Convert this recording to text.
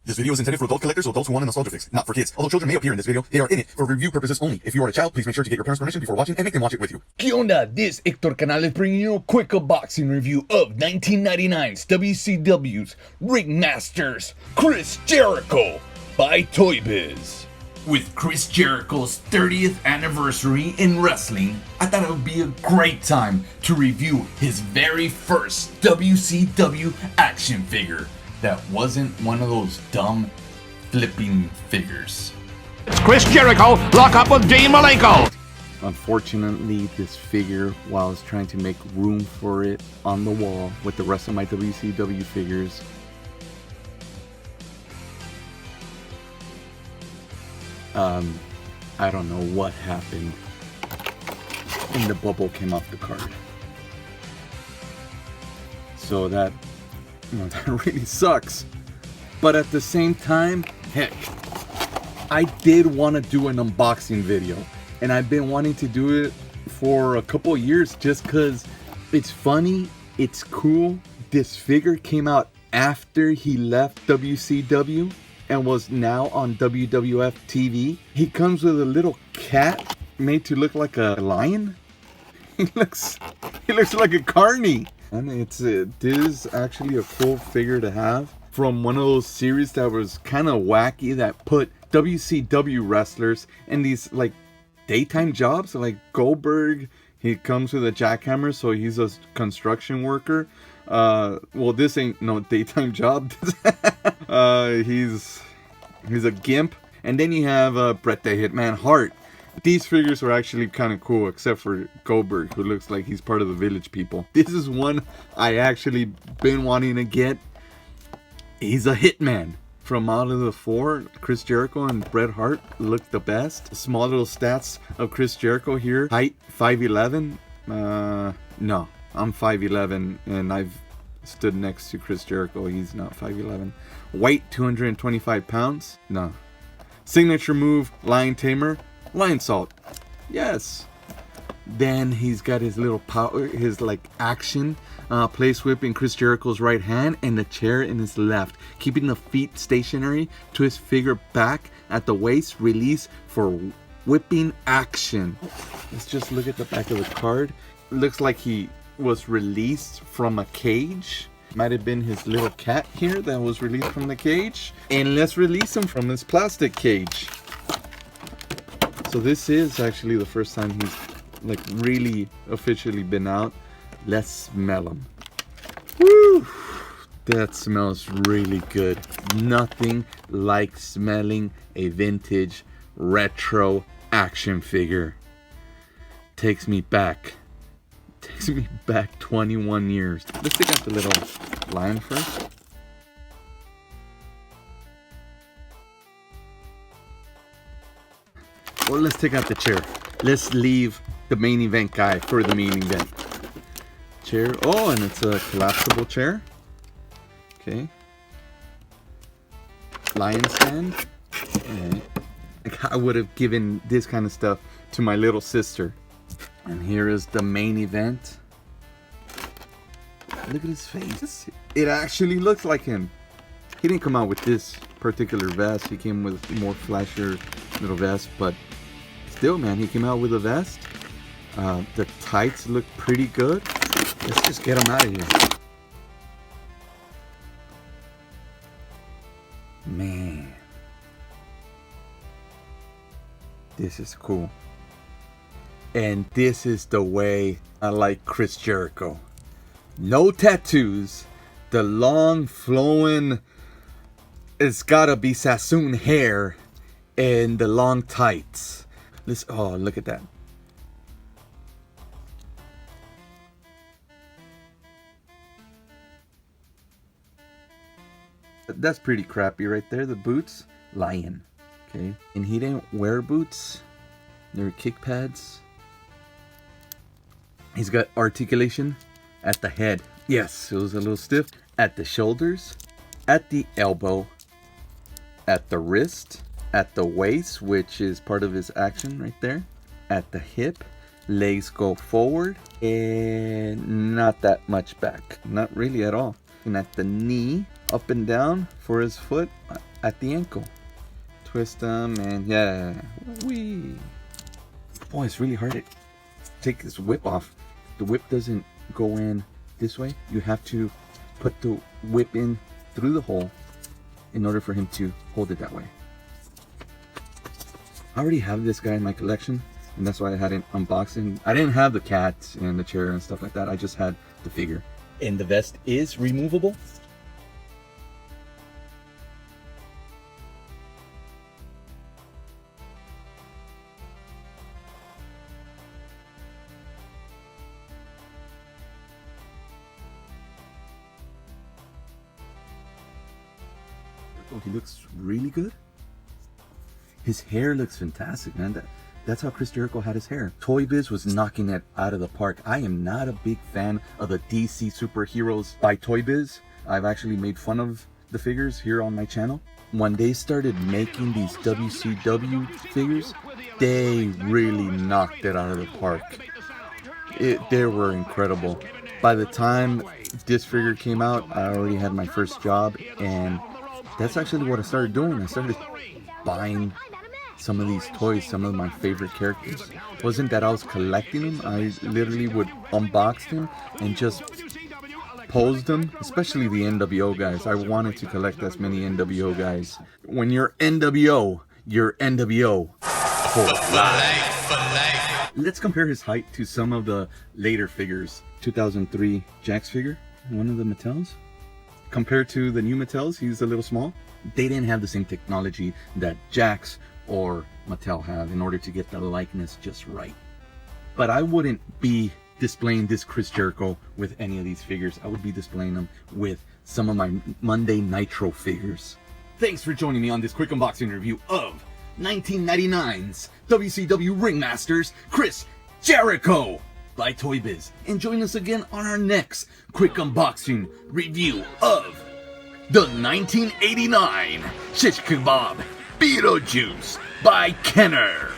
This video is intended for adult collectors or adults who want a nostalgia fix, not for kids. Although children may appear in this video, they are in it for review purposes only. If you are a child, please make sure to get your parents' permission before watching and make them watch it with you. ¿Qué onda? This Hector Canal is bringing you a quick unboxing review of 1999's WCW's Ringmasters Chris Jericho by ToyBiz. With Chris Jericho's 30th anniversary in wrestling, I thought it would be a great time to review his very first WCW action figure that wasn't one of those dumb flipping figures. It's Chris Jericho, lock up with Dean Malenko. Unfortunately, this figure, while I was trying to make room for it on the wall with the rest of my WCW figures, I don't know what happened, and the bubble came off the card. So that really sucks. But at the same time, heck, I did want to do an unboxing video, and I've been wanting to do it for a couple of years just because it's funny, it's cool. This figure came out after he left WCW and was now on WWF TV. He comes with a little cat made to look like a lion. He looks like a carny. And this is actually a cool figure to have from one of those series that was kind of wacky that put WCW wrestlers in these like daytime jobs. Like Goldberg, he comes with a jackhammer, so he's a construction worker. Well, this ain't no daytime job. He's a gimp. And then you have Bret the Hitman Hart. These figures are actually kind of cool, except for Goldberg, who looks like he's part of the Village People. This is one I actually been wanting to get. He's a hitman. From out of the four, Chris Jericho and Bret Hart look the best. Small little stats of Chris Jericho here. Height, 5'11". No, I'm 5'11", and I've stood next to Chris Jericho. He's not 5'11". Weight, 225 pounds. No. Signature move, Lion Tamer. Lion Salt. Yes. Then he's got his little power, his like action place whip in Chris Jericho's right hand and the chair in his left, keeping the feet stationary to his figure back at the waist, release for whipping action. Let's just look at the back of the card. Looks like he was released from a cage. Might have been his little cat here that was released from the cage. And let's release him from his plastic cage. So this is actually the first time he's like really officially been out. Let's smell him. Woo! That smells really good. Nothing like smelling a vintage retro action figure. Takes me back 21 years. Let's take out the little lion first. Well, let's take out the chair. Let's leave the main event guy for the main event. Chair. Oh, and it's a collapsible chair. Okay. Lion stand. And I would have given this kind of stuff to my little sister. And here is the main event. Look at his face. It actually looks like him. He didn't come out with this particular vest. He came with more flashier little vest, but still, man, he came out with a vest. The tights look pretty good. Let's just get him out of here. Man, this is cool. And this is the way I like Chris Jericho. No tattoos. The long flowing, it's gotta be Sassoon hair, and the long tights. Oh, look at that. That's pretty crappy right there. The boots, lion. Okay. And he didn't wear boots. They were kick pads. He's got articulation at the head. Yes, it was a little stiff. At the shoulders, at the elbow, at the wrist, at the waist, which is part of his action right there, at the hip, legs go forward, and not that much back. Not really at all. And at the knee, up and down for his foot, at the ankle. Twist them and yeah. Whee. Boy, it's really hard to take this whip off. The whip doesn't go in this way. You have to put the whip in through the hole in order for him to hold it that way. I already have this guy in my collection, and that's why I hadn't unboxed him. I didn't have the cat and the chair and stuff like that. I just had the figure. And the vest is removable? Oh, he looks really good. His hair looks fantastic, man. That's how Chris Jericho had his hair. ToyBiz was knocking it out of the park. I am not a big fan of the DC superheroes by ToyBiz. I've actually made fun of the figures here on my channel. When they started making these WCW figures, they really knocked it out of the park. They were incredible. By the time this figure came out, I already had my first job, and that's actually what I started doing. I started buying some of these toys, some of my favorite characters. It wasn't that I was collecting them. I literally would unbox them and just pose them, especially the NWO guys. I wanted to collect as many NWO guys. When you're NWO, you're NWO for life. Let's compare his height to some of the later figures. 2003 Jax figure, one of the Mattels. Compared to the new Mattels, he's a little small. They didn't have the same technology that Jax or Mattel have in order to get the likeness just right. But I wouldn't be displaying this Chris Jericho with any of these figures. I would be displaying them with some of my Monday Nitro figures. Thanks for joining me on this quick unboxing review of 1999's WCW Ringmasters Chris Jericho by ToyBiz. And join us again on our next quick unboxing review of the 1989 Shish Kebab Beetlejuice by Kenner.